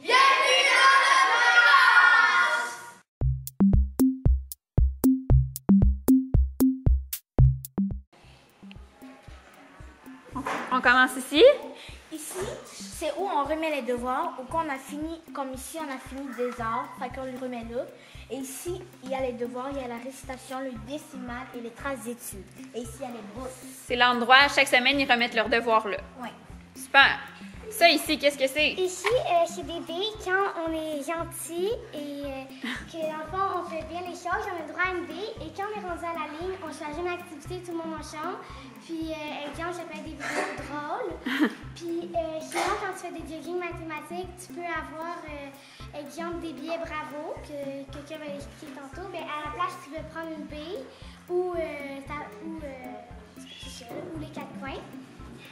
Bienvenue dans notre classe! On commence ici. Ici, c'est où on remet les devoirs, ou quand on a fini, comme ici, on a fini des arts, fait qu'on le remet là. Et ici, il y a les devoirs, il y a la récitation, le décimal et les traces d'études. Et ici, il y a les bourses. C'est l'endroit, chaque semaine, ils remettent leurs devoirs là. Oui. Super. Ça ici, qu'est-ce que c'est? Ici, c'est des billes quand on est gentil et que dans le fond, on fait bien les choses, on a le droit à une bille. Et quand on est rendu à la ligne, on choisit une activité, tout le monde en chante. Puis, exemple, ça peut être des vidéos drôles. Puis, sinon, quand tu fais des jogging mathématiques, tu peux avoir, exemple, des billets bravo que quelqu'un va expliquer tantôt. Bien, à la place, tu veux prendre une bille ou les 4 coins.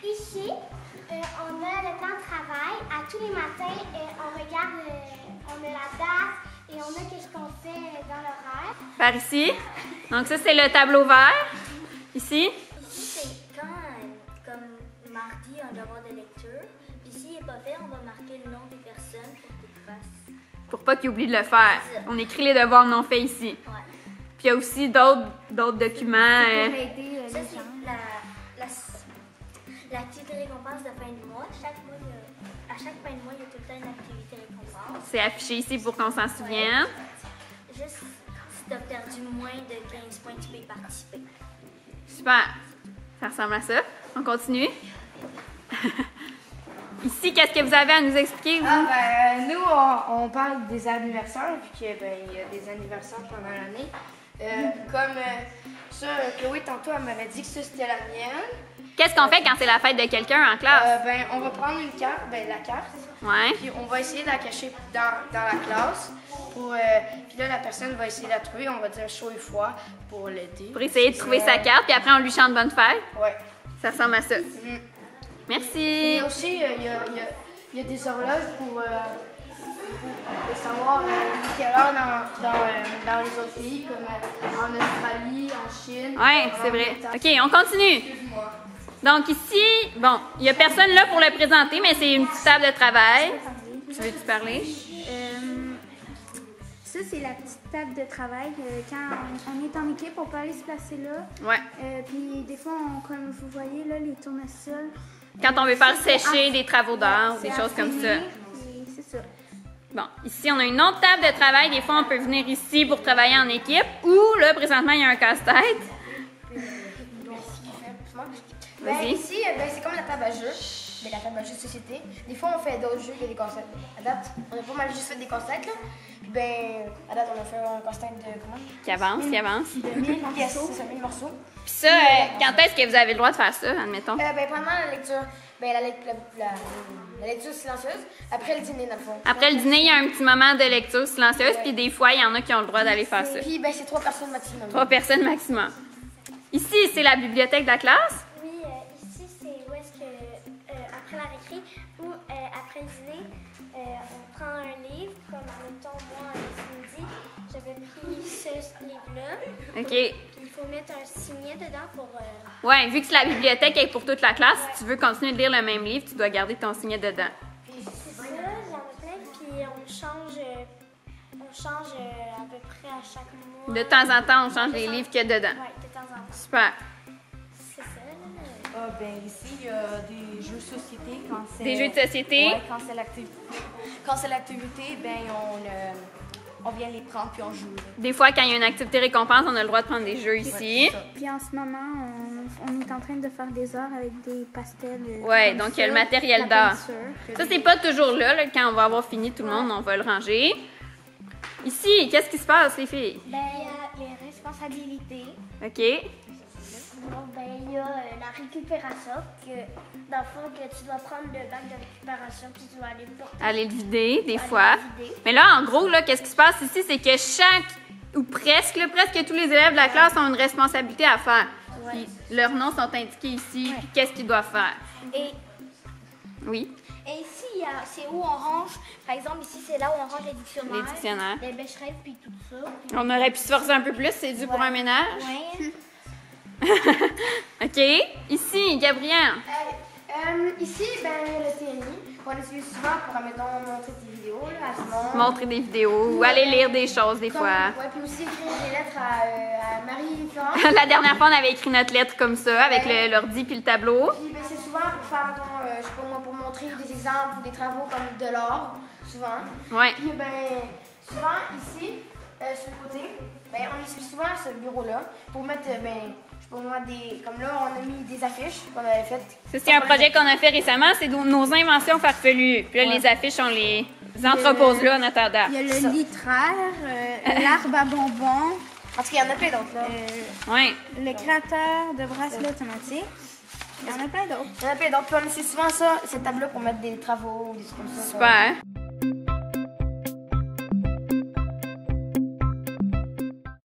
Ici, on a le temps de travail. À tous les matins, on regarde, on a la date et on a qu'est-ce qu'on fait dans l'horaire. Par ici. Donc ça, c'est le tableau vert. Ici. Ici, c'est quand, comme mardi, un devoir de lecture. Puis s'il n'est pas fait, on va marquer le nom des personnes pour qu'ils le fassent. Pour pas qu'ils oublient de le faire. On écrit les devoirs non faits ici. Ouais. Puis il y a aussi d'autres documents. Ça, c'est l'activité récompense de fin de mois. À chaque fin de mois, il y a tout le temps une activité récompense. C'est affiché ici pour qu'on s'en souvienne. Juste si tu as perdu moins de 15 points, tu peux y participer. Super. Ça ressemble à ça. On continue. Ici, qu'est-ce que vous avez à nous expliquer, vous? Nous, on parle des anniversaires, vu qu'il y a des anniversaires pendant l'année. Comme ça, Chloé, tantôt, elle m'avait dit que ça, c'était la mienne. Qu'est-ce qu'on fait quand c'est la fête de quelqu'un en classe? On va prendre une carte, la carte, Ouais. puis on va essayer de la cacher dans la classe. Puis là, la personne va essayer de la trouver, on va dire chaud et froid pour l'aider. Pour essayer de trouver sa carte, puis après, on lui chante bonne fête. Ouais. Ça ressemble à ça. Merci. Et aussi, il y a des horloges pour savoir quelle heure dans les autres pays, comme en Australie, en Chine. Oui, c'est vrai. OK, on continue. Donc ici, bon, il n'y a personne là pour le présenter, mais c'est une petite table de travail. Tu veux-tu parler? Ça, c'est la petite table de travail. Quand on est en équipe, on peut aller se placer là. Ouais. Puis des fois, comme vous voyez, là, les tournesols. Quand on veut faire sécher des travaux d'art ou des choses comme ça. C'est ça. Bon, ici, on a une autre table de travail. Des fois, on peut venir ici pour travailler en équipe. Ou là, présentement, il y a un casse-tête. Vas-y. Ici, c'est comme la table à jeu. La table à jeu de société. Des fois, on fait d'autres jeux que des concepts. À date, on a pas mal juste fait des concepts. À date, on a fait un casse-tête de comment? Qui avance. De 1000 morceaux. C'est ça, 1000 morceaux. Puis ça, quand est-ce que vous avez le droit de faire ça, admettons? Premièrement, la lecture. La lecture silencieuse. Après le dîner, dans le fond. Après le dîner, il y a un petit moment de lecture silencieuse. Puis des fois, il y en a qui ont le droit d'aller faire ça. Puis, c'est 3 personnes maximum. 3 personnes maximum. Ici, c'est la bibliothèque de la classe. Oui, ici, c'est où est-ce que, après la récré ou après le dîner, on prend un livre, comme mettons, moi, ce midi, j'avais pris ce livre-là. OK. Il faut mettre un signet dedans pour... Ouais, vu que la bibliothèque est pour toute la classe, si tu veux continuer de lire le même livre, tu dois garder ton signet dedans. C'est ça, j'en ai plein, puis on change à peu près à chaque mois. De temps en temps, on change les livres qu'il y a dedans. Oui, de temps en temps. Super. C'est ça, là. Ici, il y a des jeux de société. Quand c'est, Des jeux de société. Ouais, quand c'est l'activité, on vient les prendre puis on joue. Des fois, quand il y a une activité récompense, on a le droit de prendre des jeux ici. Puis en ce moment, on est en train de faire des arts avec des pastels. Ouais, comme donc il y a le ça, matériel la d'art. peinture. Ça, c'est pas toujours là. Quand on va avoir fini tout le monde, on va le ranger. Ici, qu'est-ce qui se passe, les filles? Il y a les responsabilités. OK. Bon, il y a la récupération, que dans le fond, que tu dois prendre le bac de récupération puis tu dois aller le porter. Aller le vider, des fois. Mais là, en gros, là, qu'est-ce qui se passe ici, c'est que ou presque tous les élèves de la classe ont une responsabilité à faire. Puis leurs noms sont indiqués ici, puis qu'est-ce qu'ils doivent faire. Oui. Et ici, c'est où on range, par exemple, ici, c'est là où on range les dictionnaires. Les dictionnaires. Les bêcherelles, puis tout ça. On aurait pu se forcer un peu plus, c'est dû pour un ménage. Oui. OK. Ici, Gabrielle. Ici, le TNI, on l'utilise souvent pour, admettons, montrer des vidéos. déplacements. Montrer des vidéos ou aller lire des choses des Comme- fois. Ouais, puis aussi écrire des lettres à Marie et Florence. La dernière fois, on avait écrit notre lettre comme ça, avec l'ordi puis le tableau. Puis ben, c'est souvent pour faire, mettons, je sais pas moi, pour montrer des exemples ou des travaux comme de l'or, souvent. Ouais. Puis ben, souvent ici, sur le côté, ben, on utilise souvent ce bureau-là pour mettre, ben, je sais pas moi, comme là, on a mis des affiches qu'on avait faites. Ça, c'est un projet qu'on a fait récemment, c'est nos inventions farfelues. Puis là, les affiches, on les entrepose là en attendant. Il y a le litraire, l'arbre à bonbons, Parce qu'il y en a plein d'autres, là. Ouais. le créateur de bracelets automatiques. Il y en a plein d'autres. Il y en a plein d'autres. Puis on utilise souvent ça, cette table-là pour mettre des travaux, des trucs comme ça. Super.